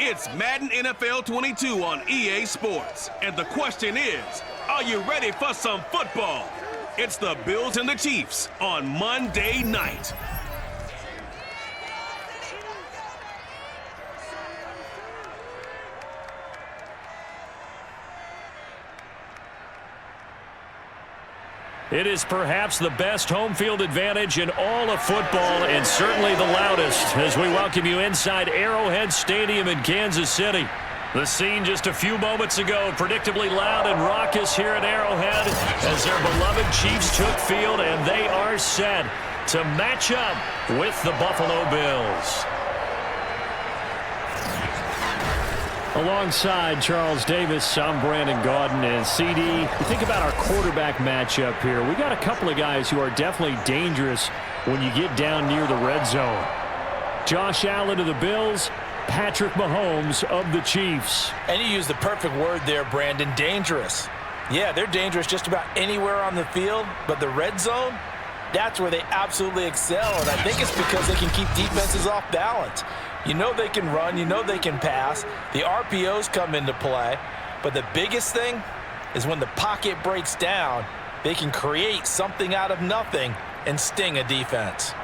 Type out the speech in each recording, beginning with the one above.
It's Madden NFL 22 on EA Sports. And the question is, are you ready for some football? It's the Bills and the Chiefs on Monday night. It is perhaps the best home field advantage in all of football, and certainly the loudest, as we welcome you inside Arrowhead Stadium in Kansas City. The scene just a few moments ago, predictably loud and raucous here at Arrowhead, as their beloved Chiefs took field, and they are set to match up with the Buffalo Bills. Alongside Charles Davis, I'm Brandon Gaudin, and CD, you think about our quarterback matchup here. We got a couple of guys who are definitely dangerous when you get down near the red zone. Josh Allen of the Bills, Patrick Mahomes of the Chiefs. And you used the perfect word there, Brandon, dangerous. Yeah, they're dangerous just about anywhere on the field, but the red zone, that's where they absolutely excel, and I think it's because they can keep defenses off balance. You know they can run, you know they can pass. The RPOs come into play. But the biggest thing is when the pocket breaks down, they can create something out of nothing and sting a defense.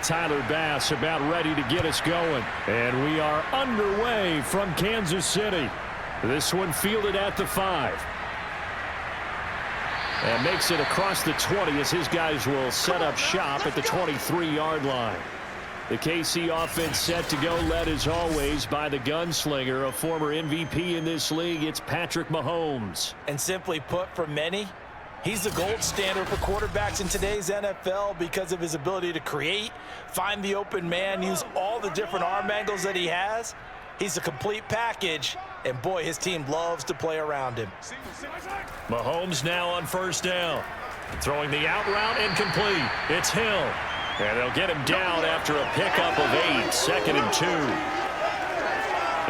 Tyler Bass about ready to get us going. And we are underway from Kansas City. This one fielded at the 5. And makes it across the 20 as his guys will set up shop at the 23-yard line. The KC offense set to go, led as always by the gunslinger, a former MVP in this league. It's Patrick Mahomes. And simply put, for many, he's the gold standard for quarterbacks in today's NFL because of his ability to create, find the open man, use all the different arm angles that he has. He's a complete package, and boy, his team loves to play around him. Mahomes now on first down. Throwing the out route incomplete. It's Hill. And they'll get him down after a pickup of 8, 2nd and 2.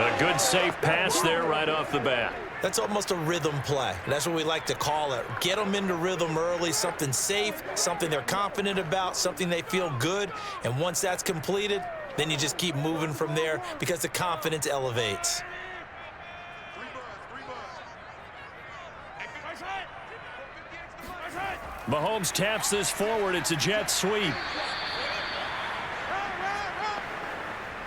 A good safe pass there right off the bat. That's almost a rhythm play. That's what we like to call it. Get them into rhythm early, something safe, something they're confident about, something they feel good. And once that's completed, then you just keep moving from there because the confidence elevates. Mahomes taps this forward. It's a jet sweep.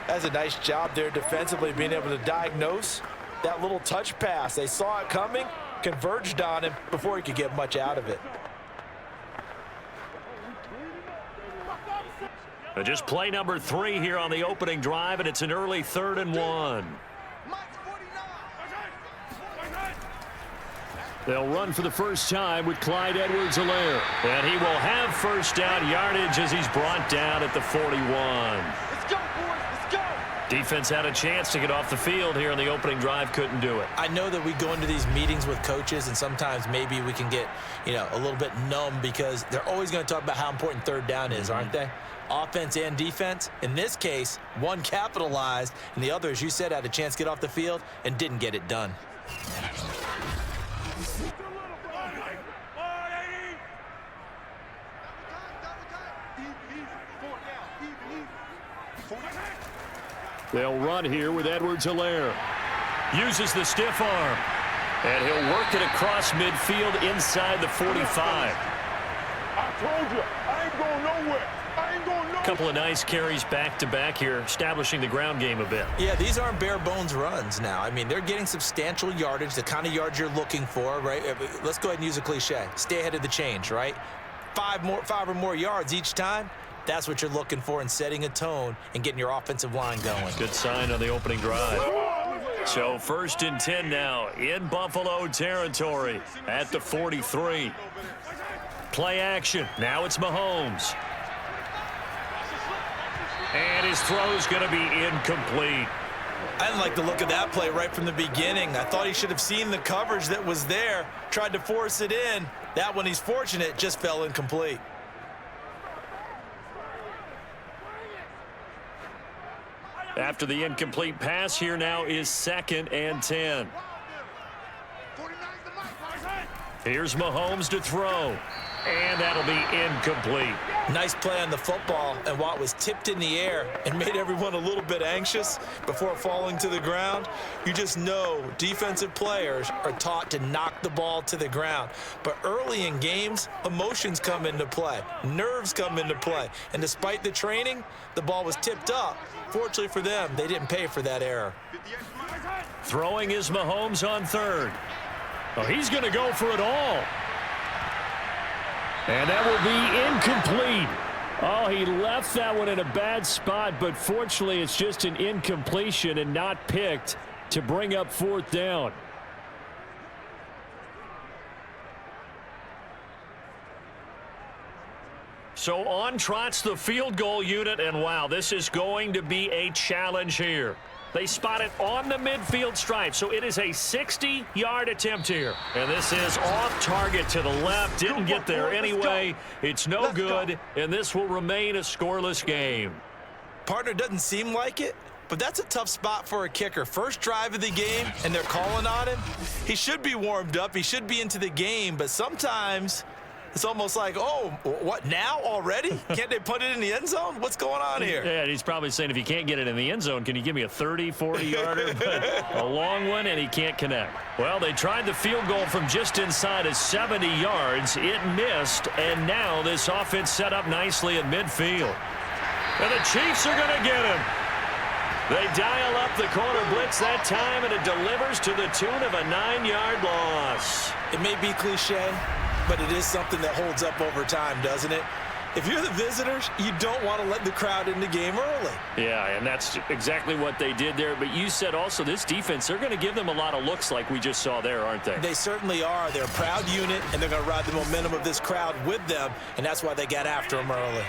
That's a nice job there defensively, being able to diagnose that little touch pass. They saw it coming, converged on him before he could get much out of it. Just play number 3 here on the opening drive, and it's an early 3rd and 1. They'll run for the first time with Clyde Edwards-Helaire. And he will have first down yardage as he's brought down at the 41. Let's go, boys. Let's go. Defense had a chance to get off the field here in the opening drive, couldn't do it. I know that we go into these meetings with coaches, and sometimes maybe we can get, a little bit numb because they're always going to talk about how important third down is, aren't they? Offense and defense. In this case, one capitalized, and the other, as you said, had a chance to get off the field and didn't get it done. They'll run here with Edwards-Helaire. Uses the stiff arm. And he'll work it across midfield inside the 45. I told you, I ain't going nowhere. I ain't going nowhere. Couple of nice carries back-to-back here, establishing the ground game a bit. Yeah, these aren't bare-bones runs now. I mean, they're getting substantial yardage, the kind of yards you're looking for, right? Let's go ahead and use a cliche. Stay ahead of the change, right? 5 or more yards each time. That's what you're looking for in setting a tone and getting your offensive line going. Good sign on the opening drive. So 1st and 10 now in Buffalo territory at the 43. Play action. Now it's Mahomes. And his throw's going to be incomplete. I didn't like the look of that play right from the beginning. I thought he should have seen the coverage that was there, tried to force it in. That one, he's fortunate, just fell incomplete. After the incomplete pass, here now is 2nd and 10. Here's Mahomes to throw. And that'll be incomplete. Nice play on the football, and while it was tipped in the air and made everyone a little bit anxious before falling to the ground, you just know defensive players are taught to knock the ball to the ground. But early in games, emotions come into play, nerves come into play, and despite the training, the ball was tipped up. Fortunately for them, they didn't pay for that error. Throwing is Mahomes on 3rd. Oh, he's going to go for it all. And that will be incomplete. Oh, he left that one in a bad spot, but fortunately it's just an incompletion and not picked to bring up 4th down. So on trots the field goal unit, and wow, this is going to be a challenge here. They spot it on the midfield stripe, so it is a 60-yard attempt here. And this is off target to the left. Didn't get there anyway. It's no good, and this will remain a scoreless game. Partner, doesn't seem like it, but that's a tough spot for a kicker. First drive of the game, and they're calling on him. He should be warmed up. He should be into the game, but sometimes it's almost like, oh, what, now already? Can't they put it in the end zone? What's going on here? Yeah, he's probably saying, if you can't get it in the end zone, can you give me a 30, 40-yarder? But a long one, and he can't connect. Well, they tried the field goal from just inside of 70 yards. It missed, and now this offense set up nicely at midfield. And the Chiefs are going to get him. They dial up the corner blitz that time, and it delivers to the tune of a 9-yard loss. It may be cliche, but it is something that holds up over time, doesn't it? If you're the visitors, you don't want to let the crowd in the game early. Yeah, and that's exactly what they did there. But you said also this defense, they're going to give them a lot of looks like we just saw there, aren't they? They certainly are. They're a proud unit, and they're going to ride the momentum of this crowd with them, and that's why they got after them early.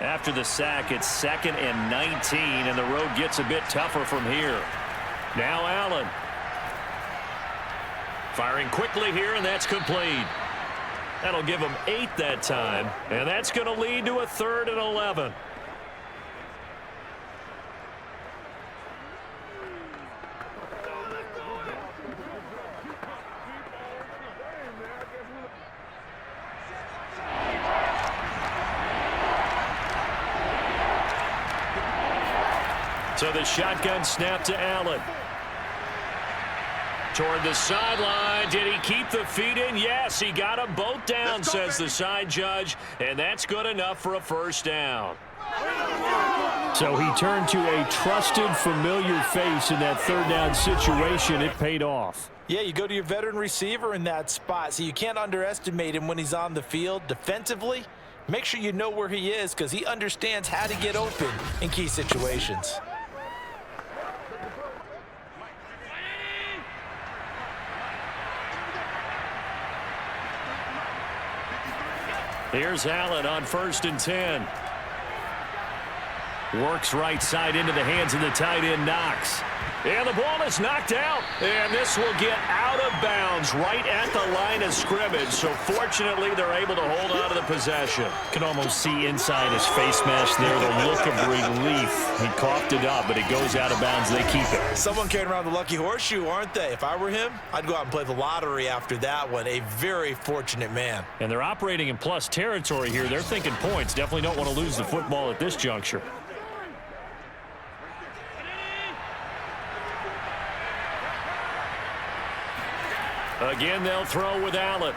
After the sack, it's 2nd and 19, and the road gets a bit tougher from here. Now Allen. Firing quickly here, and that's complete. That'll give them 8 that time, and that's going to lead to a 3rd and 11. So the shotgun snap to Allen. Toward the sideline. Did he keep the feet in? Yes, he got them both down, says the side judge, and that's good enough for a 1st down. So he turned to a trusted, familiar face in that 3rd down situation. It paid off. Yeah, you go to your veteran receiver in that spot, so you can't underestimate him when he's on the field. Defensively, make sure you know where he is because he understands how to get open in key situations. Here's Allen on 1st and 10. Works right side into the hands of the tight end, Knox. And the ball is knocked out. And this will get out of bounds right at the line of scrimmage. So fortunately, they're able to hold on to the possession. Can almost see inside his face mask there the look of relief. He coughed it up, but it goes out of bounds. They keep it. Someone carrying around the lucky horseshoe, aren't they? If I were him, I'd go out and play the lottery after that one. A very fortunate man. And they're operating in plus territory here. They're thinking points. Definitely don't want to lose the football at this juncture. Again, they'll throw with Allen.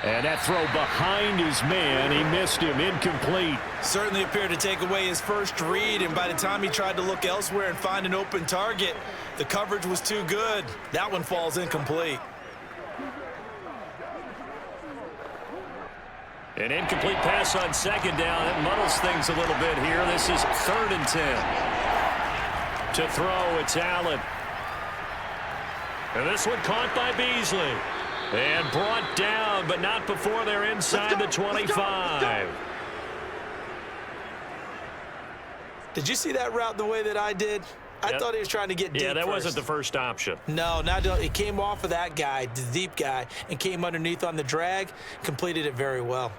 And that throw behind his man, he missed him, incomplete. Certainly appeared to take away his first read, and by the time he tried to look elsewhere and find an open target, the coverage was too good. That one falls incomplete. An incomplete pass on 2nd down. It muddles things a little bit here. This is 3rd and 10. To throw, it's Allen. And this one caught by Beasley. And brought down, but not before they're inside the 25. Did you see that route the way that I did? I thought he was trying to get deep. Yeah, that first. wasn't the first option. No, it came off of that guy, the deep guy, and came underneath on the drag, completed it very well.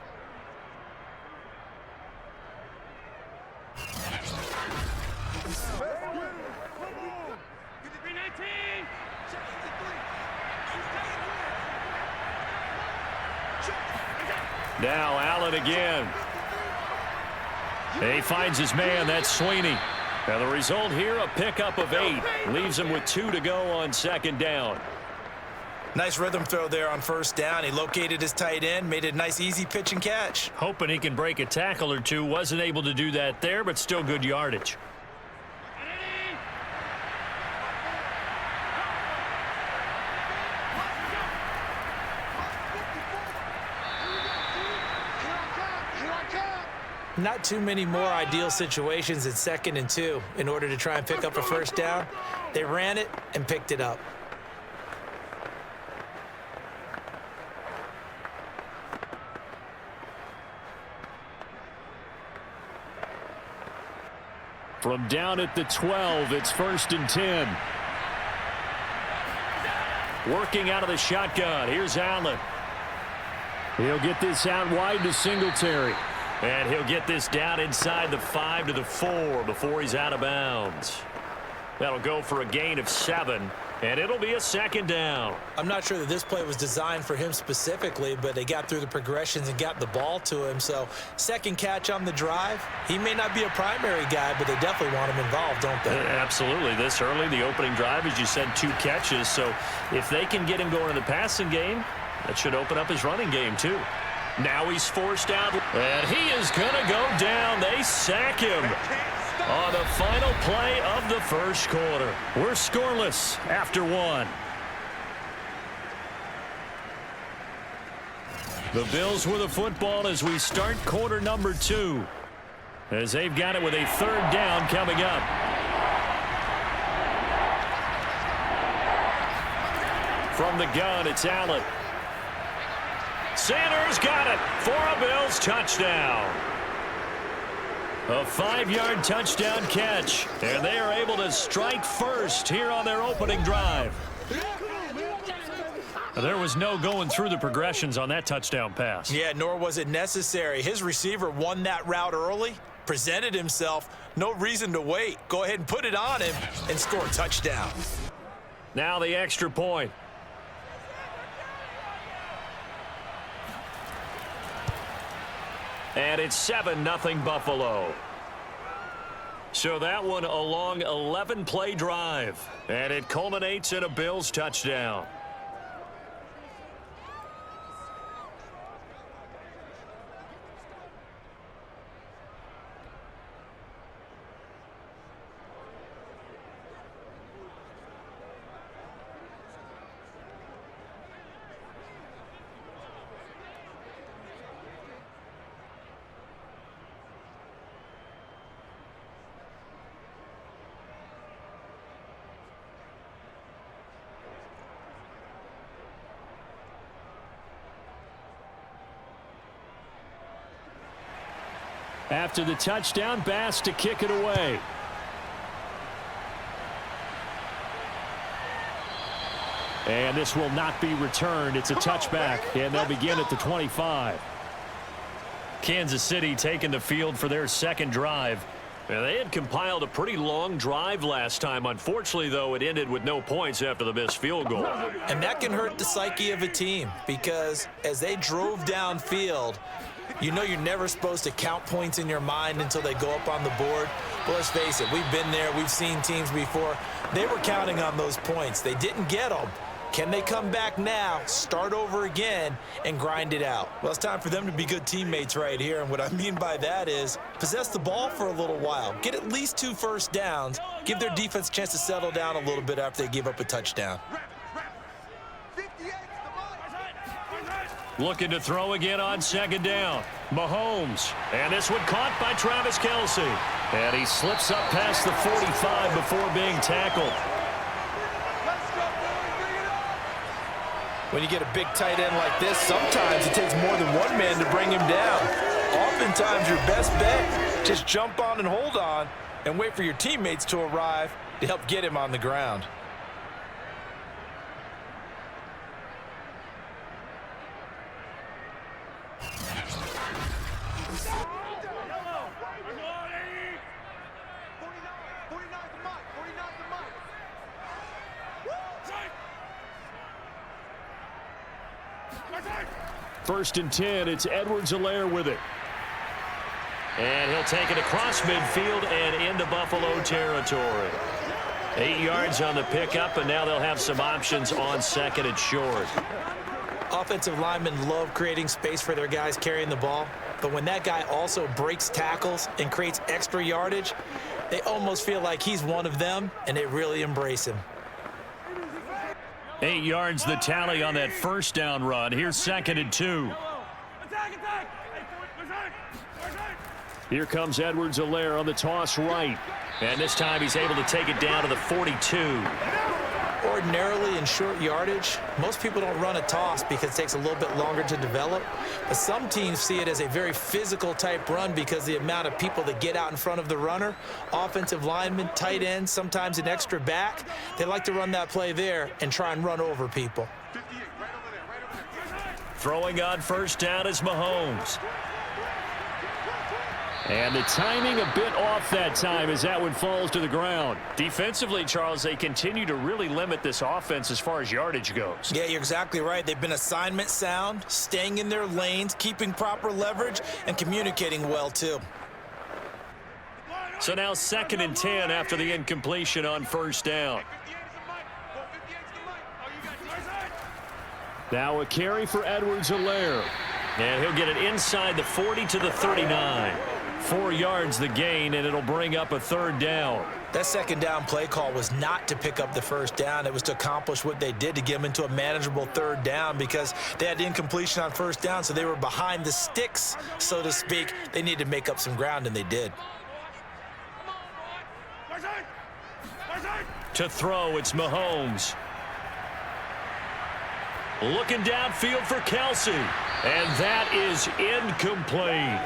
Now Allen again. He finds his man. That's Sweeney. Now the result here, a pickup of 8. Leaves him with 2 to go on second down. Nice rhythm throw there on first down. He located his tight end, made it a nice easy pitch and catch. Hoping he can break a tackle or two. Wasn't able to do that there, but still good yardage. Not too many more ideal situations in 2nd and 2 in order to try and pick up a first down. They ran it and picked it up. From down at the 12, it's 1st and 10. Working out of the shotgun. Here's Allen. He'll get this out wide to Singletary. And he'll get this down inside the 5 to the 4 before he's out of bounds. That'll go for a gain of 7, and it'll be a second down. I'm not sure that this play was designed for him specifically, but they got through the progressions and got the ball to him. So second catch on the drive. He may not be a primary guy, but they definitely want him involved, don't they? Absolutely. This early, the opening drive, as you said, 2 catches. So if they can get him going in the passing game, that should open up his running game too. Now he's forced out, and he is going to go down. They sack him on the final play of the first quarter. We're scoreless after 1. The Bills with the football as we start quarter number 2. As they've got it with a 3rd down coming up. From the gun, it's Allen. Sanders got it for a Bills touchdown. A 5-yard touchdown catch, and they are able to strike first here on their opening drive. There was no going through the progressions on that touchdown pass. Yeah, nor was it necessary. His receiver won that route early, presented himself, no reason to wait. Go ahead and put it on him and score a touchdown. Now the extra point. And it's 7-0 Buffalo. So that one a long 11-play drive. And it culminates in a Bills touchdown. After the touchdown, Bass to kick it away. And this will not be returned. It's a touchback, and they'll begin at the 25. Kansas City taking the field for their second drive. And they had compiled a pretty long drive last time. Unfortunately, though, it ended with no points after the missed field goal. And that can hurt the psyche of a team because as they drove downfield, you know you're never supposed to count points in your mind until they go up on the board. But let's face it, we've been there. We've seen teams before. They were counting on those points. They didn't get them. Can they come back now, start over again, and grind it out? Well, it's time for them to be good teammates right here. And what I mean by that is possess the ball for a little while. Get at least 2 first downs. Give their defense a chance to settle down a little bit after they give up a touchdown. Looking to throw again on second down. Mahomes. And this one caught by Travis Kelce. And he slips up past the 45 before being tackled. When you get a big tight end like this, sometimes it takes more than one man to bring him down. Oftentimes, your best bet, just jump on and hold on and wait for your teammates to arrive to help get him on the ground. First and 10, it's Edwards-Helaire with it. And he'll take it across midfield and into Buffalo territory. 8 yards on the pickup, and now they'll have some options on second and short. Offensive linemen love creating space for their guys carrying the ball, but when that guy also breaks tackles and creates extra yardage, they almost feel like he's one of them, and they really embrace him. 8 yards the tally on that first down run. Here's second and 2. Here comes Edwards-Helaire on the toss right. And this time he's able to take it down to the 42. Ordinarily in short yardage, most people don't run a toss because it takes a little bit longer to develop. But some teams see it as a very physical type run because the amount of people that get out in front of the runner, offensive linemen, tight ends, sometimes an extra back, they like to run that play there and try and run over people. Throwing on first down is Mahomes. And the timing a bit off that time as that one falls to the ground. Defensively, Charles, they continue to really limit this offense as far as yardage goes. Yeah, you're exactly right. They've been assignment sound, staying in their lanes, keeping proper leverage, and communicating well, too. So now second and 10 after the incompletion on first down. Now a carry for Edwards-Helaire. And he'll get it inside the 40 to the 39. 4 yards the gain, and it'll bring up a third down. That second down play call was not to pick up the first down. It was to accomplish what they did to get them into a manageable third down because they had incompletion on first down, so they were behind the sticks, so to speak. They needed to make up some ground, and they did. To throw, it's Mahomes. Looking downfield for Kelce. And that is incomplete.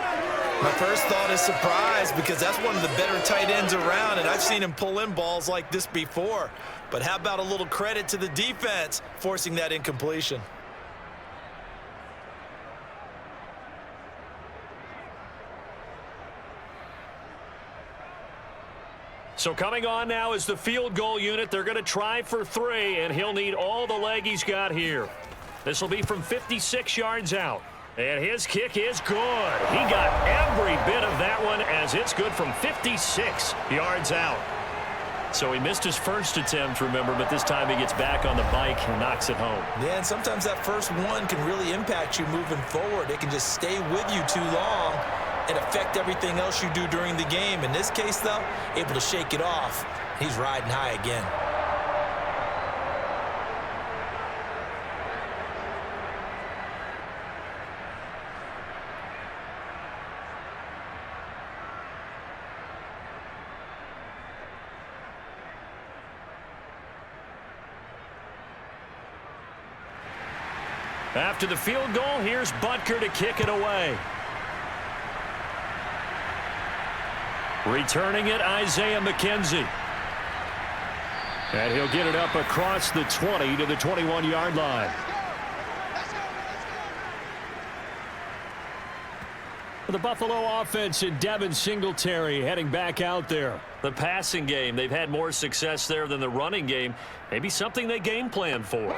My first thought is surprise because that's one of the better tight ends around, and I've seen him pull in balls like this before. But how about a little credit to the defense forcing that incompletion? So coming on now is the field goal unit. They're going to try for 3, and he'll need all the leg he's got here. This will be from 56 yards out. And his kick is good. He got every bit of that one as it's good from 56 yards out. So he missed his first attempt, remember, but this time he gets back on the bike and knocks it home. Yeah, and sometimes that first one can really impact you moving forward. It can just stay with you too long and affect everything else you do during the game. In this case, though, able to shake it off. He's riding high again. After the field goal, here's Butker to kick it away. Returning it, Isaiah McKenzie. And he'll get it up across the 20 to the 21-yard line. The Buffalo offense and Devin Singletary heading back out there. The passing game, they've had more success there than the running game. Maybe something they game plan for.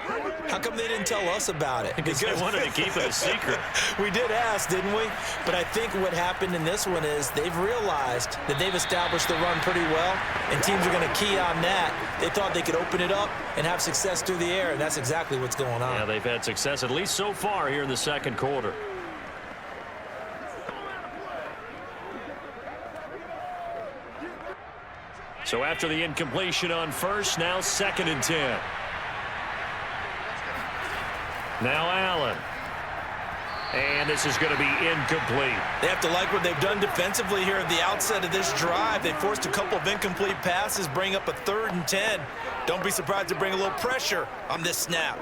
How come they didn't tell us about it? Because they wanted to keep it a secret. We did ask, didn't we? But I think what happened in this one is they've realized that they've established the run pretty well, and teams are going to key on that. They thought they could open it up and have success through the air, and that's exactly what's going on. Yeah, they've had success, at least so far here in the second quarter. So after the incompletion on first, now second and 10. Now Allen. And this is going to be incomplete. They have to like what they've done defensively here at the outset of this drive. They forced a couple of incomplete passes, bring up a 3rd and 10. Don't be surprised to bring a little pressure on this snap.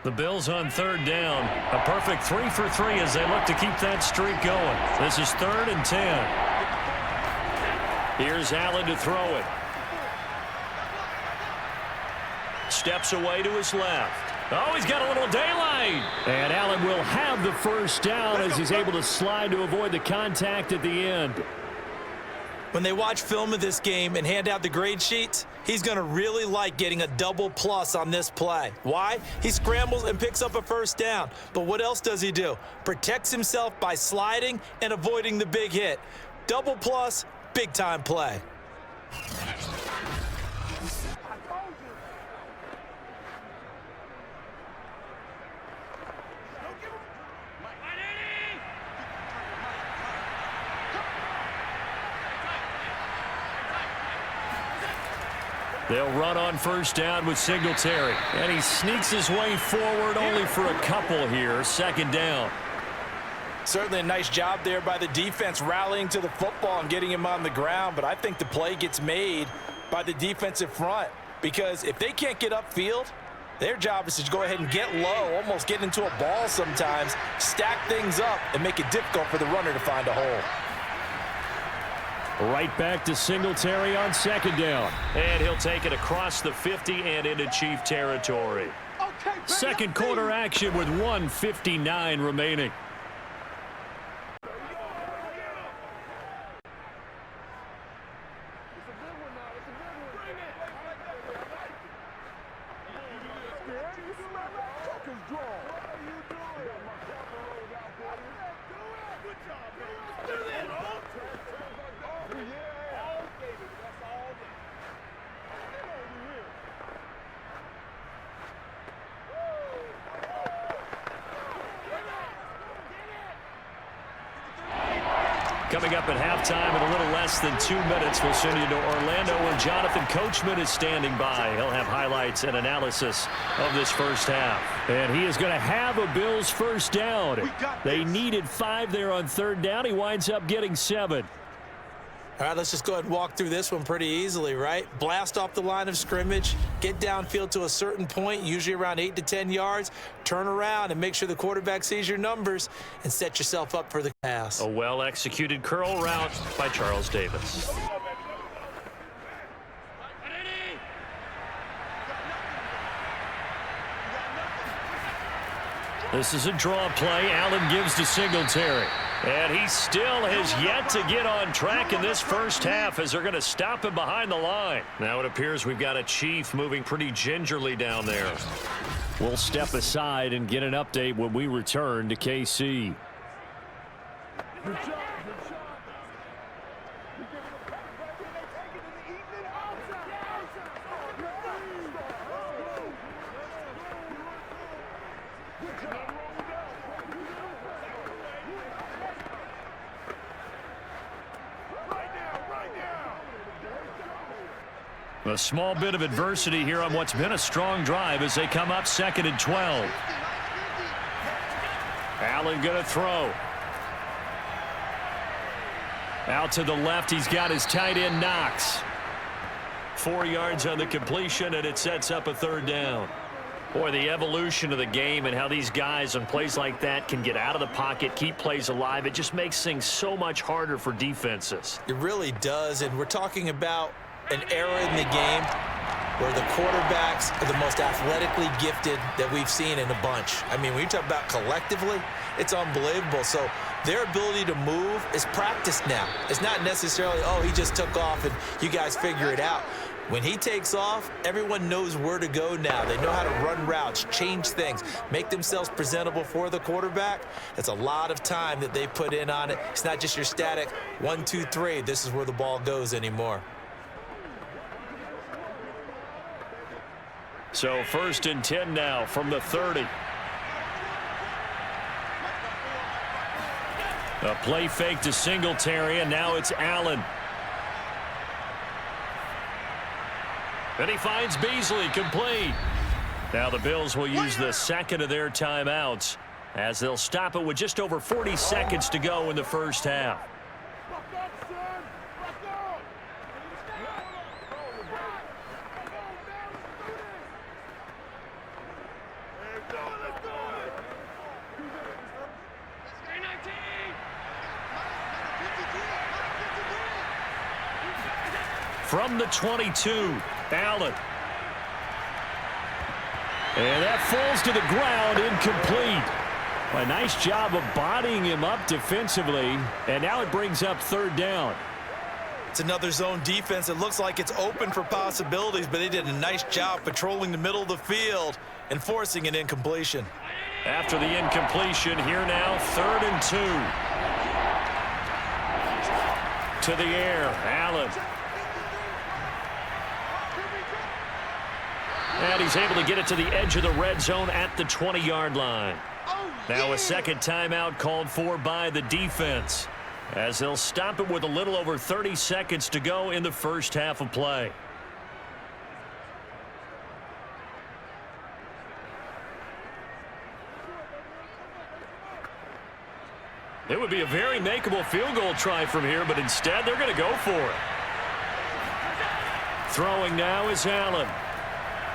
The Bills on 3rd down. A perfect 3 for 3 as they look to keep that streak going. This is 3rd and 10. Here's Allen to throw it. Steps away to his left. Oh, he's got a little daylight. And Allen will have the first down as he's able to slide to avoid the contact at the end. When they watch film of this game and hand out the grade sheets, he's going to really like getting a double plus on this play. Why? He scrambles and picks up a first down. But what else does he do? Protects himself by sliding and avoiding the big hit. Double plus, big-time play. They'll run on first down with Singletary. And he sneaks his way forward only for a couple here. 2nd down. Certainly a nice job there by the defense rallying to the football and getting him on the ground. But I think the play gets made by the defensive front. Because if they can't get upfield, their job is to go ahead and get low, almost get into a ball sometimes, stack things up, and make it difficult for the runner to find a hole. Right back to Singletary on 2nd down. And he'll take it across the 50 and into Chief territory. Second quarter action with 1:59 remaining. Coming up at halftime in a little less than 2 minutes, we'll send you to Orlando where Jonathan Coachman is standing by. He'll have highlights and analysis of this first half. And he is going to have a Bills first down. They needed 5 there on 3rd down. He winds up getting 7. All right, let's just go ahead and walk through this one pretty easily, right? Blast off the line of scrimmage, get downfield to a certain point, usually around 8 to 10 yards, turn around and make sure the quarterback sees your numbers and set yourself up for the pass. A well-executed curl route by Charles Davis. This is a draw play. Allen gives to Singletary. And he still has yet to get on track in this first half as they're going to stop him behind the line. Now it appears we've got a Chief moving pretty gingerly down there. We'll step aside and get an update when we return to KC. A small bit of adversity here on what's been a strong drive as they come up 2nd and 12. Allen going to throw. Out to the left, he's got his tight end Knox. 4 yards on the completion, and it sets up a 3rd down. Boy, the evolution of the game and how these guys on plays like that can get out of the pocket, keep plays alive, it just makes things so much harder for defenses. It really does, and we're talking about an era in the game where the quarterbacks are the most athletically gifted that we've seen in a bunch. I mean, when you talk about collectively, it's unbelievable. So their ability to move is practiced now. It's not necessarily, oh, he just took off and you guys figure it out. When he takes off, everyone knows where to go now. They know how to run routes, change things, make themselves presentable for the quarterback. That's a lot of time that they put in on it. It's not just your static 1, 2, 3. This is where the ball goes anymore. So 1st and 10 now from the 30. A play fake to Singletary, and now it's Allen. And he finds Beasley complete. Now the Bills will use the second of their timeouts as they'll stop it with just over 40 seconds to go in the first half. From the 22, Allen. And that falls to the ground, incomplete. A nice job of bodying him up defensively, and now it brings up third down. It's another zone defense. It looks like it's open for possibilities, but they did a nice job patrolling the middle of the field and forcing an incompletion. After the incompletion, here now, 3rd and 2. To the air, Allen. And he's able to get it to the edge of the red zone at the 20-yard line. Now a second timeout called for by the defense, as they'll stop it with a little over 30 seconds to go in the first half of play. It would be a very makeable field goal try from here, but instead they're going to go for it. Throwing now is Allen.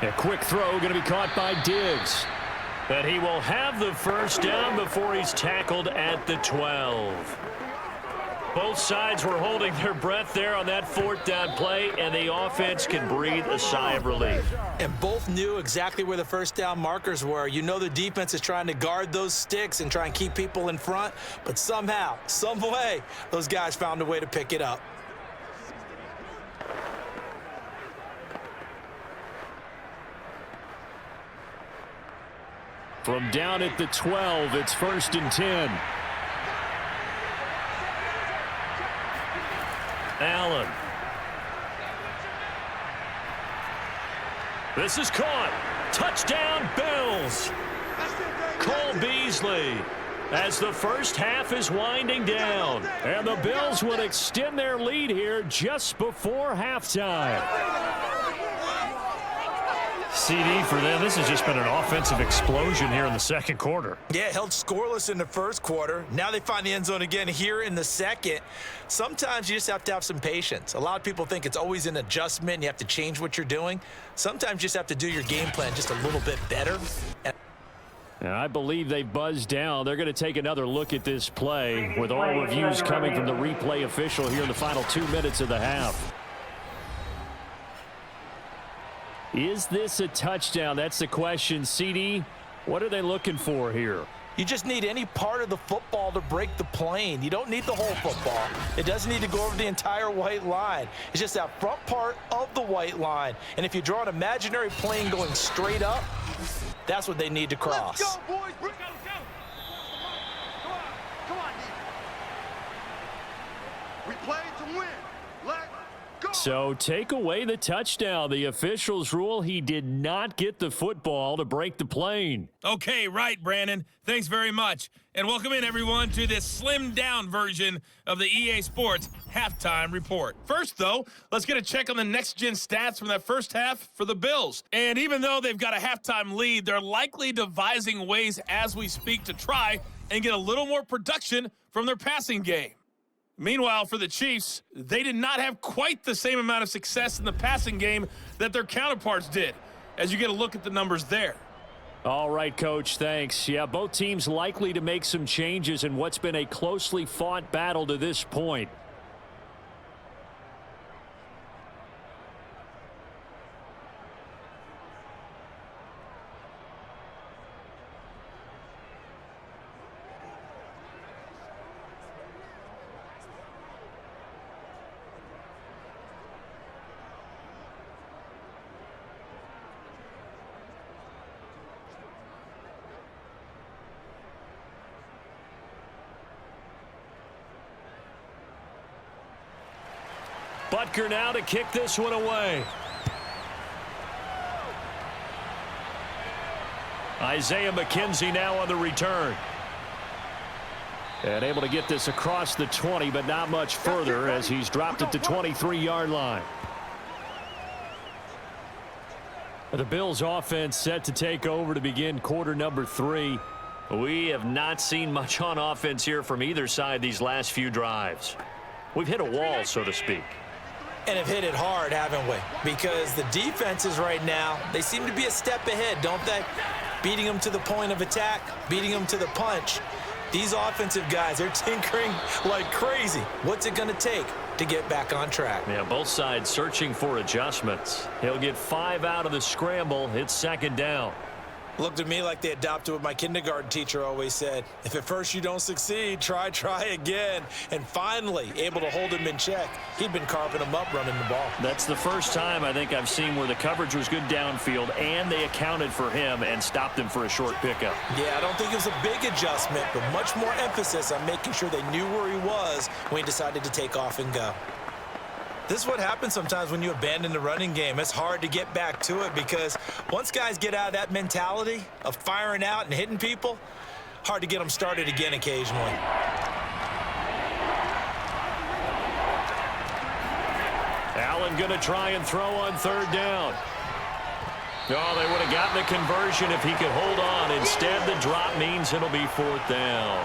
A quick throw going to be caught by Diggs. But he will have the first down before he's tackled at the 12. Both sides were holding their breath there on that 4th down play, and the offense can breathe a sigh of relief. And both knew exactly where the first down markers were. You know the defense is trying to guard those sticks and try and keep people in front, but somehow, some way, those guys found a way to pick it up. From down at the 12, it's 1st and 10. Allen. This is caught. Touchdown, Bills. Cole Beasley, as the first half is winding down. And the Bills would extend their lead here just before halftime. CD for them. This has just been an offensive explosion here in the second quarter. Yeah, held scoreless in the first quarter. Now they find the end zone again here in the second. Sometimes you just have to have some patience. A lot of people think it's always an adjustment and you have to change what you're doing. Sometimes you just have to do your game plan just a little bit better. And I believe they buzzed down. They're going to take another look at this play with all reviews coming from the replay official here in the final 2 minutes of the half. Is this a touchdown? That's the question. CD, what are they looking for here? You just need any part of the football to break the plane. You don't need the whole football. It doesn't need to go over the entire white line. It's just that front part of the white line. And if you draw an imaginary plane going straight up, that's what they need to cross. Let's go, boys. Let's go. Come on. We played to win. Let's go. So take away the touchdown. The officials rule he did not get the football to break the plane. Okay, right, Brandon. Thanks very much. And welcome in, everyone, to this slimmed-down version of the EA Sports Halftime Report. First, though, let's get a check on the next-gen stats from that first half for the Bills. And even though they've got a halftime lead, they're likely devising ways as we speak to try and get a little more production from their passing game. Meanwhile, for the Chiefs, they did not have quite the same amount of success in the passing game that their counterparts did, as you get a look at the numbers there. All right, Coach, thanks. Yeah, both teams likely to make some changes in what's been a closely fought battle to this point. Butker now to kick this one away. Isaiah McKenzie now on the return. And able to get this across the 20, but not much further as he's dropped at the 23-yard line. The Bills offense set to take over to begin quarter number 3. We have not seen much on offense here from either side these last few drives. We've hit a wall, so to speak. And have hit it hard, haven't we? Because the defenses right now, they seem to be a step ahead, don't they? Beating them to the point of attack, beating them to the punch. These offensive guys, they're tinkering like crazy. What's it going to take to get back on track? Yeah, both sides searching for adjustments. He'll get 5 out of the scramble. It's second down. Looked at me like they adopted what my kindergarten teacher always said. If at first you don't succeed, try again. And finally, able to hold him in check. He'd been carving him up running the ball. That's the first time I think I've seen where the coverage was good downfield and they accounted for him and stopped him for a short pickup. Yeah, I don't think it was a big adjustment, but much more emphasis on making sure they knew where he was when he decided to take off and go. This is what happens sometimes when you abandon the running game. It's hard to get back to it because once guys get out of that mentality of firing out and hitting people, hard to get them started again occasionally. Allen going to try and throw on third down. Oh, they would have gotten the conversion if he could hold on. Instead, the drop means it'll be fourth down.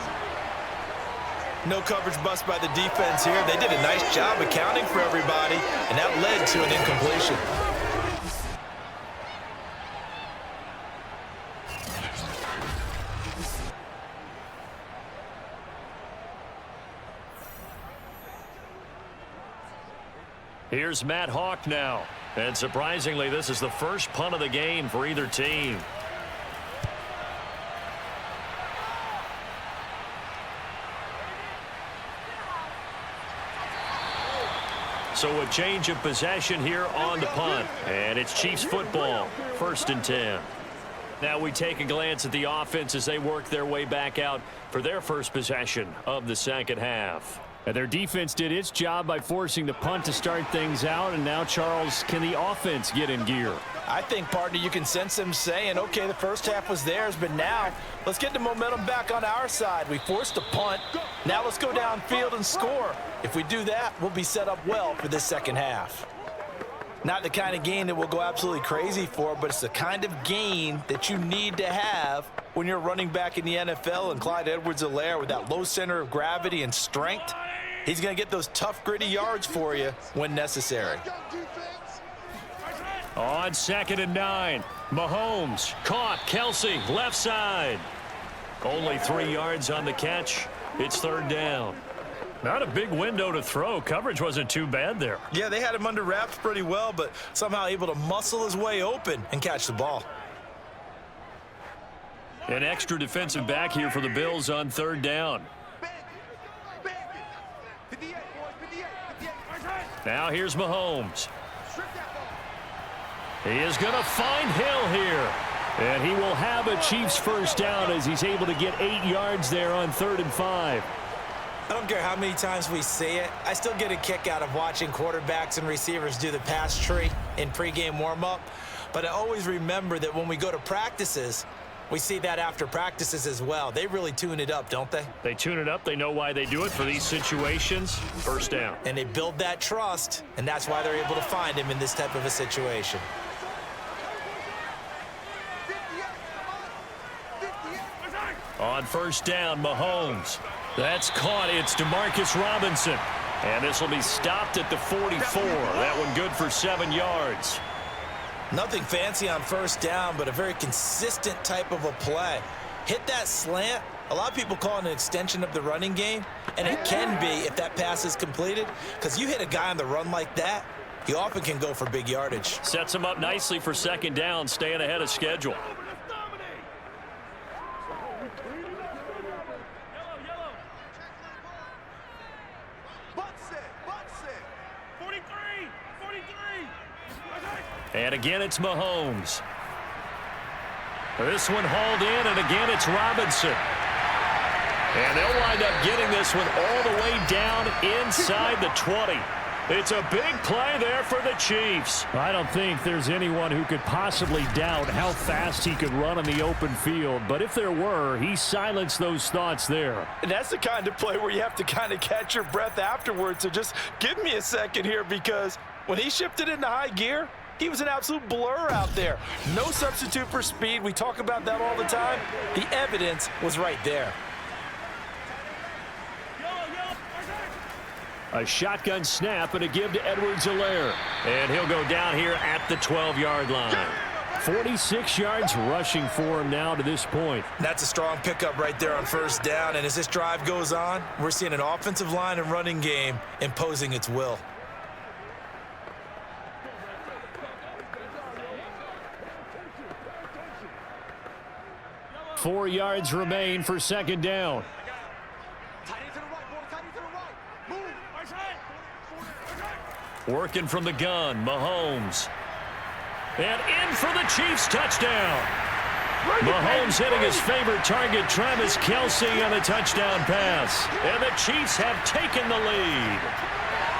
No coverage bust by the defense here. They did a nice job accounting for everybody, and that led to an incompletion. Here's Matt Hawk now. And surprisingly, this is the first punt of the game for either team. So a change of possession here on the punt. And it's Chiefs football, 1st and 10. Now we take a glance at the offense as they work their way back out for their first possession of the second half. And their defense did its job by forcing the punt to start things out. And now, Charles, can the offense get in gear? I think, partner, you can sense them saying, okay, the first half was theirs, but now let's get the momentum back on our side. We forced a punt. Now let's go downfield and score. If we do that, we'll be set up well for this second half. Not the kind of game that we'll go absolutely crazy for, but it's the kind of game that you need to have when you're running back in the NFL. And Clyde Edwards-Helaire, with that low center of gravity and strength, he's going to get those tough, gritty yards for you when necessary. On 2nd and 9, Mahomes caught. Kelsey, left side. Only 3 yards on the catch. It's third down. Not a big window to throw. Coverage wasn't too bad there. Yeah, they had him under wraps pretty well, but somehow able to muscle his way open and catch the ball. An extra defensive back here for the Bills on third down. Now here's Mahomes. He is going to find Hill here. And he will have a Chiefs first down as he's able to get 8 yards there on 3rd and 5. I don't care how many times we see it. I still get a kick out of watching quarterbacks and receivers do the pass tree in pregame warm-up. But I always remember that when we go to practices, we see that after practices as well. They really tune it up, don't they? They tune it up. They know why they do it for these situations. First down. And they build that trust, and that's why they're able to find him in this type of a situation. On first down, Mahomes. That's caught. It's Demarcus Robinson. And this will be stopped at the 44. That one good for 7 yards. Nothing fancy on first down, but a very consistent type of a play. Hit that slant. A lot of people call it an extension of the running game, and it can be if that pass is completed, because you hit a guy on the run like that, he often can go for big yardage. Sets him up nicely for second down, staying ahead of schedule. And again, it's Mahomes. This one hauled in, and again, it's Robinson. And they'll wind up getting this one all the way down inside the 20. It's a big play there for the Chiefs. I don't think there's anyone who could possibly doubt how fast he could run in the open field. But if there were, he silenced those thoughts there. And that's the kind of play where you have to kind of catch your breath afterwards. So just give me a second here, because when he shifted into high gear, He was an absolute blur out there. No substitute for speed. We talk about that all the time. The evidence was right there. A shotgun snap and a give to Edwards-Helaire. And he'll go down here at the 12-yard line. 46 yards rushing for him now to this point. That's a strong pickup right there on first down. And as this drive goes on, we're seeing an offensive line and running game imposing its will. Four yards remain for second down. Working from the gun, Mahomes. And in for the Chiefs touchdown. Mahomes hitting his favorite target, Travis Kelce, on a touchdown pass. And the Chiefs have taken the lead.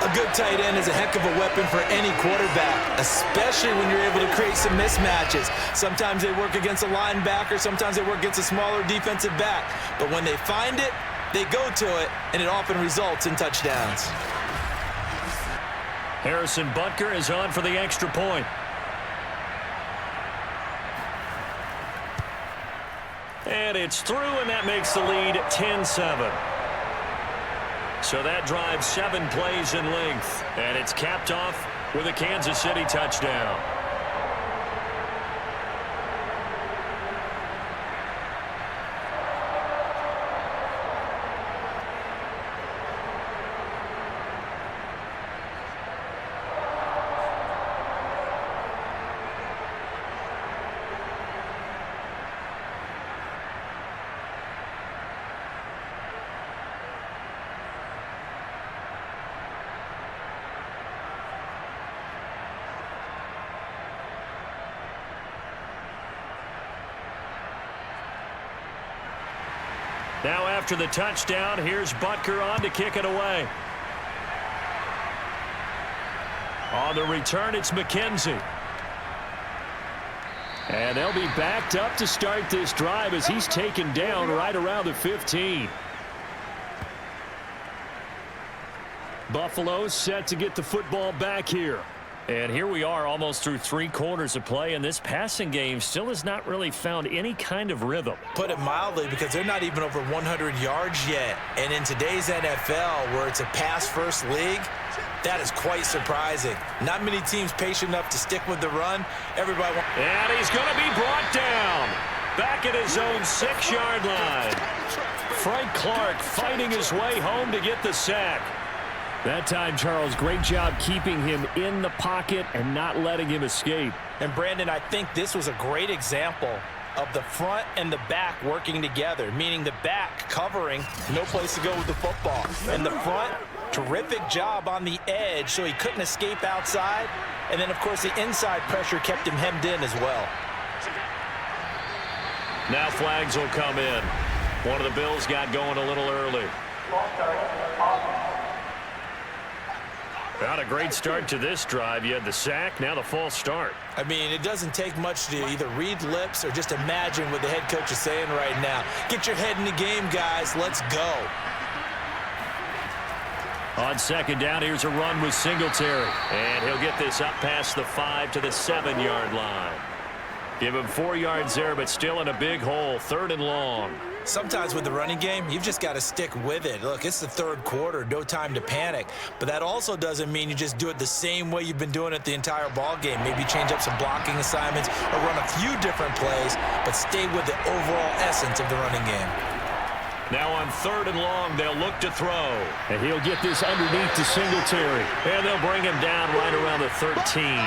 A good tight end is a heck of a weapon for any quarterback, especially when you're able to create some mismatches. Sometimes they work against a linebacker, sometimes they work against a smaller defensive back. But when they find it, they go to it, and it often results in touchdowns. Harrison Butker is on for the extra point. And it's through, and that makes the lead 10-7. So that drives 7 plays in length, and it's capped off with a Kansas City touchdown. Now after the touchdown, here's Butker on to kick it away. On the return, it's McKenzie. And they'll be backed up to start this drive as he's taken down right around the 15. Buffalo set to get the football back here. And here we are almost through 3 quarters of play, and this passing game still has not really found any kind of rhythm. Put it mildly, because they're not even over 100 yards yet. And in today's NFL, where it's a pass-first league, that is quite surprising. Not many teams patient enough to stick with the run. Everybody wants... And he's going to be brought down back at his own 6-yard line. Frank Clark fighting his way home to get the sack. That time, Charles, great job keeping him in the pocket and not letting him escape. And, Brandon, I think this was a great example of the front and the back working together, meaning the back covering, no place to go with the football. And the front, terrific job on the edge so he couldn't escape outside. And then, of course, the inside pressure kept him hemmed in as well. Now flags will come in. One of the Bills got going a little early. Not a great start to this drive. You had the sack, now the false start. I mean, it doesn't take much to either read lips or just imagine what the head coach is saying right now. Get your head in the game, guys. Let's go. On second down, here's a run with Singletary. And he'll get this up past the 5 to the 7-yard line. Give him 4 yards there, but still in a big hole. 3rd and long. Sometimes with the running game, you've just got to stick with it. Look, it's the 3rd quarter, no time to panic. But that also doesn't mean you just do it the same way you've been doing it the entire ball game. Maybe change up some blocking assignments or run a few different plays, but stay with the overall essence of the running game. Now on 3rd and long, they'll look to throw. And he'll get this underneath to Singletary. And they'll bring him down right around the 13.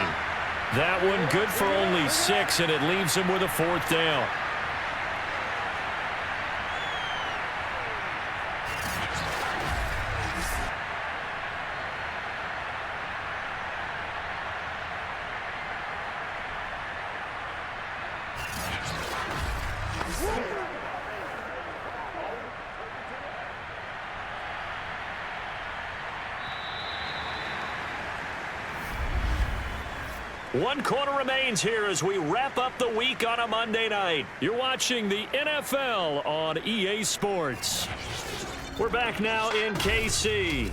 That one good for only 6, and it leaves him with a 4th down. One quarter remains here as we wrap up the week on a Monday night. You're watching the NFL on EA Sports. We're back now in KC.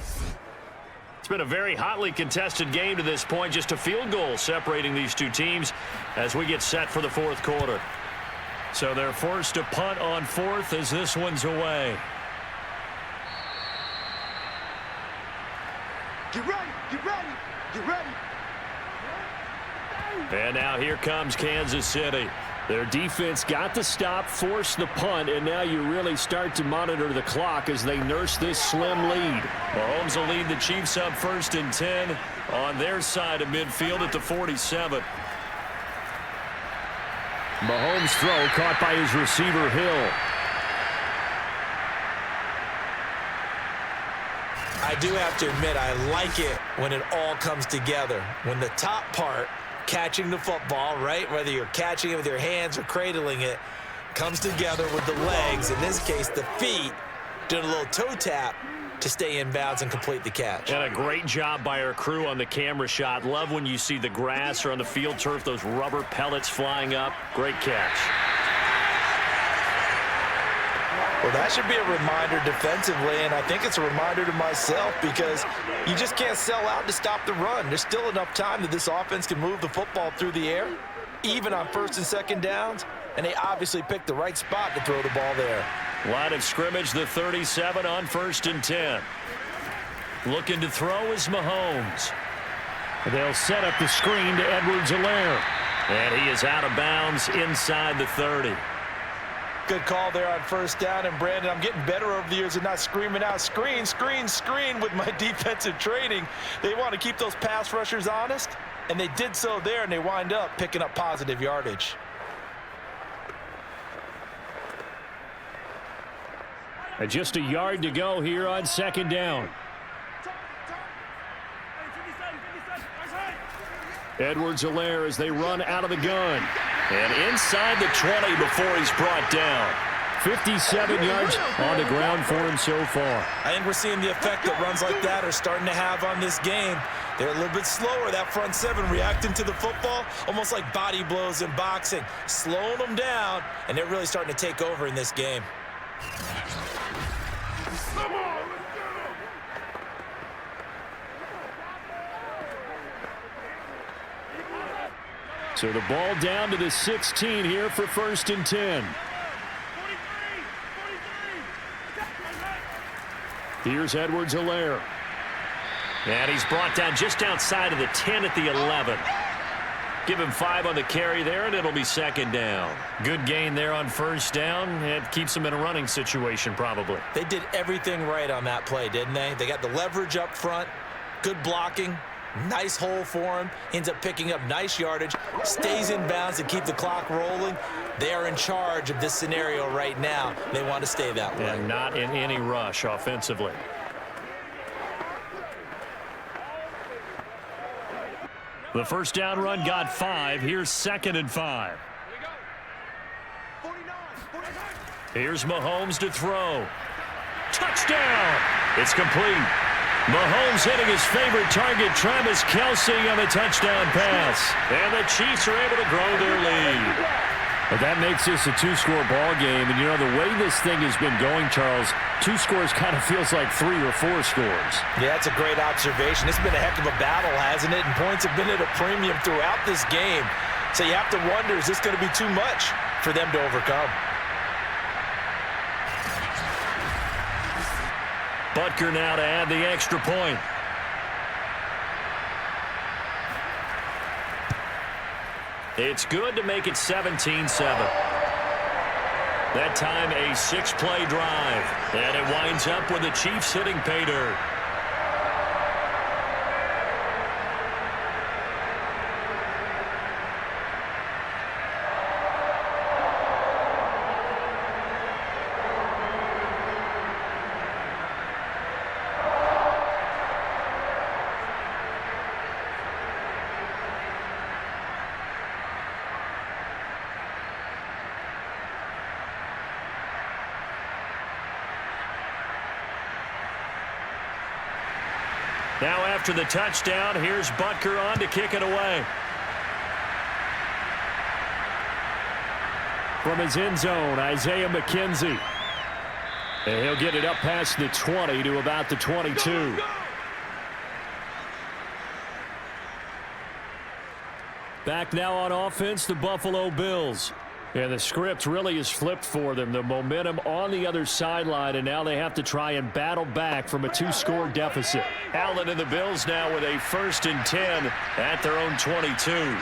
It's been a very hotly contested game to this point. Just a field goal separating these two teams as we get set for the fourth quarter. So they're forced to punt on fourth as this one's away. Get ready, get ready, get ready. And now here comes Kansas City. Their defense got the stop, forced the punt, and now you really start to monitor the clock as they nurse this slim lead. Mahomes will lead the Chiefs up 1st and 10 on their side of midfield at the 47. Mahomes' throw caught by his receiver, Hill. I do have to admit, I like it when it all comes together. When the top part, catching the football, right, whether you're catching it with your hands or cradling it, comes together with the legs, in this case the feet, doing a little toe tap to stay in bounds and complete the catch. And a great job by our crew on the camera shot. Love when you see the grass or on the field turf, those rubber pellets flying up. Great catch. Well, that should be a reminder defensively, and I think it's a reminder to myself because you just can't sell out to stop the run. There's still enough time that this offense can move the football through the air, even on 1st and 2nd downs, and they obviously picked the right spot to throw the ball there. Line of scrimmage, the 37 on 1st and 10. Looking to throw is Mahomes. They'll set up the screen to Edwards-Helaire. And he is out of bounds inside the 30. Good call there on 1st down, and Brandon, I'm getting better over the years of not screaming out screen, screen, screen with my defensive training. They want to keep those pass rushers honest, and they did so there, and they wind up picking up positive yardage. And just a yard to go here on 2nd down. Edwards-Helaire as they run out of the gun. And inside the 20 before he's brought down. 57 yards on the ground for him so far. I think we're seeing the effect that runs like that are starting to have on this game. They're a little bit slower, that front seven, reacting to the football, almost like body blows in boxing, slowing them down, and they're really starting to take over in this game. Come on, let's go. So the ball down to the 16 here for 1st and 10. Here's Edwards-Helaire. And he's brought down just outside of the 10 at the 11. Give him 5 on the carry there, and it'll be 2nd down. Good gain there on 1st down. It keeps them in a running situation probably. They did everything right on that play, didn't they? They got the leverage up front, good blocking, nice hole for him, ends up picking up nice yardage, stays in bounds to keep the clock rolling. They are in charge of this scenario right now. They want to stay that way. And not in any rush offensively. The 1st down run got 5. Here's 2nd and 5. Here's Mahomes to throw. Touchdown! It's complete. Mahomes hitting his favorite target, Travis Kelce, on the touchdown pass. And the Chiefs are able to grow their lead. But that makes this a 2-score ball game. And, you know, the way this thing has been going, Charles, 2 scores kind of feels like 3 or 4 scores. Yeah, that's a great observation. It's been a heck of a battle, hasn't it? And points have been at a premium throughout this game. So you have to wonder, is this going to be too much for them to overcome? Butker now to add the extra point. It's good to make it 17-7. That time a 6-play drive. And it winds up with the Chiefs hitting pay dirt. Now after the touchdown, here's Butker on to kick it away. From his end zone, Isaiah McKenzie. And he'll get it up past the 20 to about the 22. Back now on offense, the Buffalo Bills. And the script really is flipped for them. The momentum on the other sideline, and now they have to try and battle back from a 2-score deficit. Allen and the Bills now with a 1st and 10 at their own 22.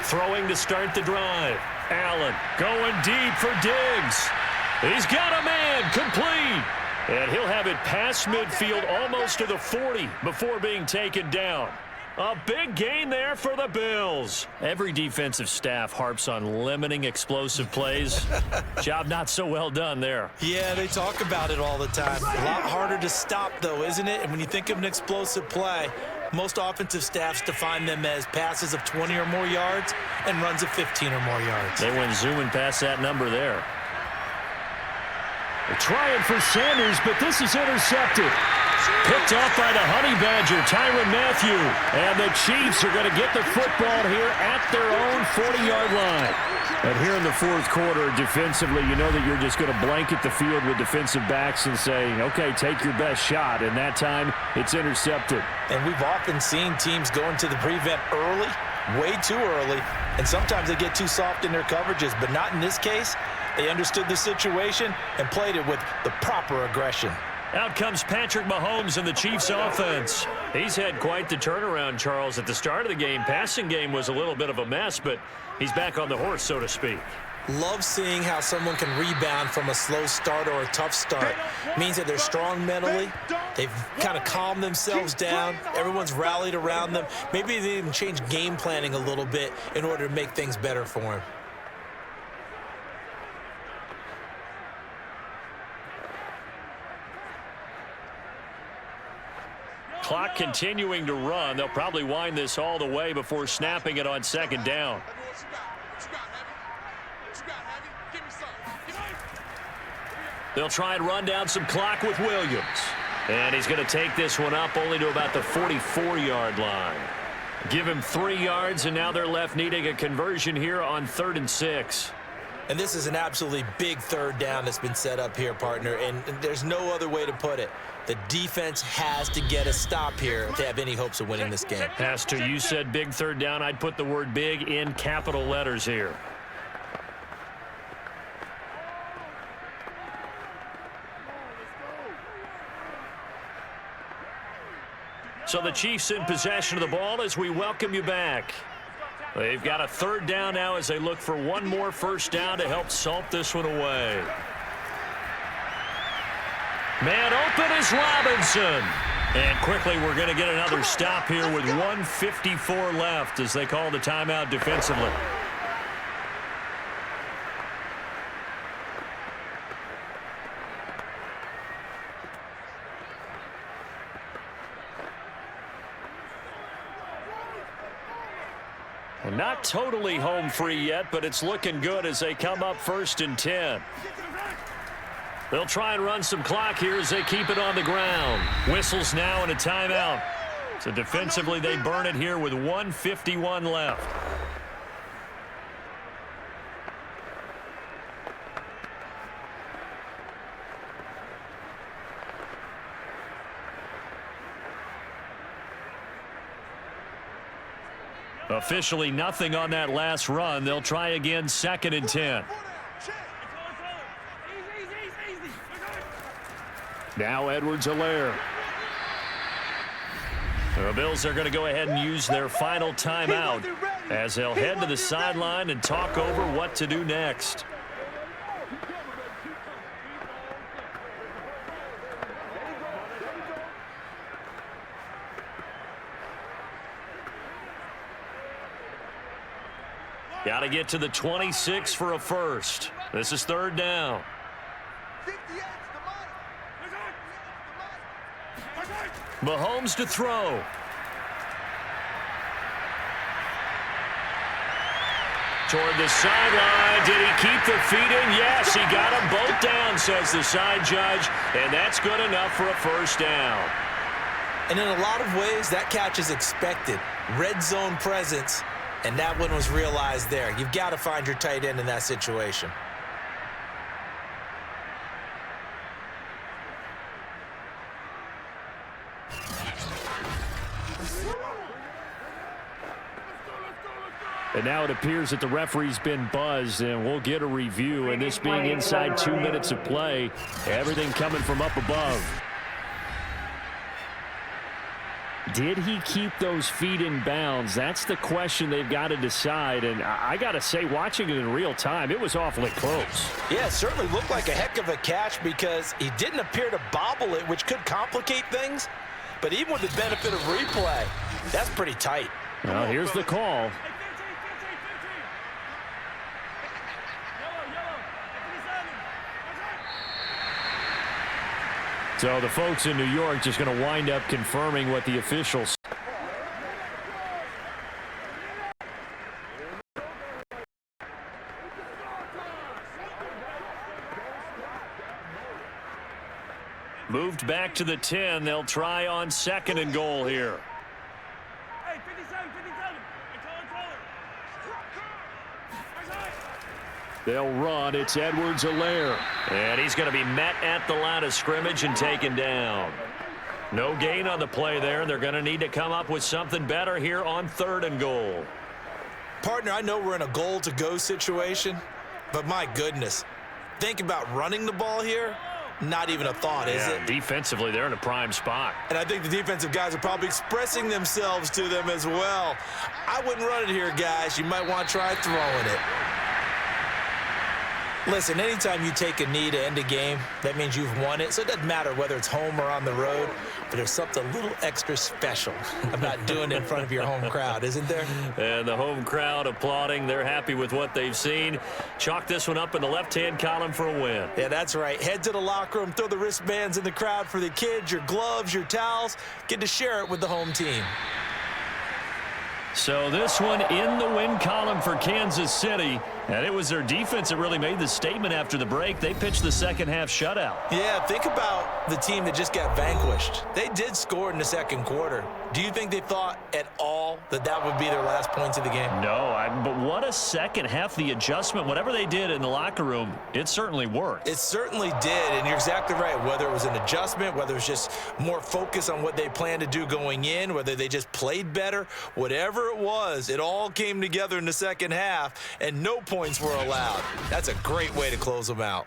Throwing to start the drive. Allen going deep for Diggs. He's got a man, complete. And he'll have it past midfield almost to the 40 before being taken down. A big gain there for the Bills. Every defensive staff harps on limiting explosive plays. Job not so well done there. Yeah, they talk about it all the time. A lot harder to stop, though, isn't it? And when you think of an explosive play, most offensive staffs define them as passes of 20 or more yards and runs of 15 or more yards. They went zooming past that number there. They're trying for Sanders, but this is intercepted. Picked off by the Honey Badger, Tyrann Mathieu. And the Chiefs are going to get the football here at their own 40-yard line. And here in the 4th quarter, defensively, you know that you're just going to blanket the field with defensive backs and say, okay, take your best shot. And that time, it's intercepted. And we've often seen teams go into the prevent early, way too early, and sometimes they get too soft in their coverages, but not in this case. They understood the situation and played it with the proper aggression. Out comes Patrick Mahomes in the Chiefs offense. He's had quite the turnaround, Charles. At the start of the game, passing game was a little bit of a mess, but he's back on the horse, so to speak. Love seeing how someone can rebound from a slow start or a tough start. Means that they're strong mentally. They've kind of calmed themselves down. Everyone's rallied around them. Maybe they even changed game planning a little bit in order to make things better for him. Clock continuing to run. They'll probably wind this all the way before snapping it on 2nd down. They'll try and run down some clock with Williams. And he's going to take this one up only to about the 44-yard line. Give him 3 yards, and now they're left needing a conversion here on 3rd and 6. And this is an absolutely big 3rd down that's been set up here, partner, and there's no other way to put it. The defense has to get a stop here if they have any hopes of winning this game. Pastor, you said big 3rd down. I'd put the word big in capital letters here. So the Chiefs in possession of the ball as we welcome you back. They've got a 3rd down now as they look for one more 1st down to help salt this one away. Man open is Robinson. And quickly we're going to get another stop here with 1:54 left as they call the timeout defensively. Well, not totally home free yet, but it's looking good as they come up 1st and 10. They'll try and run some clock here as they keep it on the ground. Whistles now and a timeout. So defensively, they burn it here with 1:51 left. Officially nothing on that last run. They'll try again 2nd and 10. Now Edwards-Helaire. The Bills are going to go ahead and use their final timeout as they'll head to the sideline and talk over what to do next. Got to get to the 26 for a 1st. This is 3rd down. Mahomes to throw. Toward the sideline. Did he keep the feet in? Yes, he got them both down, says the side judge. And that's good enough for a 1st down. And in a lot of ways, that catch is expected. Red zone presence, and that one was realized there. You've got to find your tight end in that situation. And now it appears that the referee's been buzzed, and we'll get a review. And this being inside 2 minutes of play, everything coming from up above. Did he keep those feet in bounds? That's the question they've got to decide. And I got to say, watching it in real time, it was awfully close. Yeah, it certainly looked like a heck of a catch because he didn't appear to bobble it, which could complicate things. But even with the benefit of replay, that's pretty tight. Well, here's the call. So the folks in New York just going to wind up confirming what the officials. Moved back to the 10. They'll try on 2nd and goal here. Hey, 57, 57. They'll run. It's Edwards-Helaire. And he's going to be met at the line of scrimmage and taken down. No gain on the play there. They're going to need to come up with something better here on 3rd and goal. Partner, I know we're in a goal-to-go situation, but my goodness, think about running the ball here. Not even a thought, is it? Defensively, they're in a prime spot. And I think the defensive guys are probably expressing themselves to them as well. I wouldn't run it here, guys. You might want to try throwing it. Listen, anytime you take a knee to end a game, that means you've won it. So it doesn't matter whether it's home or on the road, but there's something a little extra special about doing it in front of your home crowd, isn't there? And the home crowd applauding. They're happy with what they've seen. Chalk this one up in the left-hand column for a win. Yeah, that's right. Head to the locker room, throw the wristbands in the crowd for the kids, your gloves, your towels. Get to share it with the home team. So this one in the win column for Kansas City. And it was their defense that really made the statement after the break. They pitched the second half shutout. Yeah, think about the team that just got vanquished. They did score in the second quarter. Do you think they thought at all that that would be their last points of the game? No, but what a second half. The adjustment, whatever they did in the locker room, it certainly worked. It certainly did, and you're exactly right. Whether it was an adjustment, whether it was just more focus on what they planned to do going in, whether they just played better, whatever it was, it all came together in the second half, and no points were allowed. That's a great way to close them out.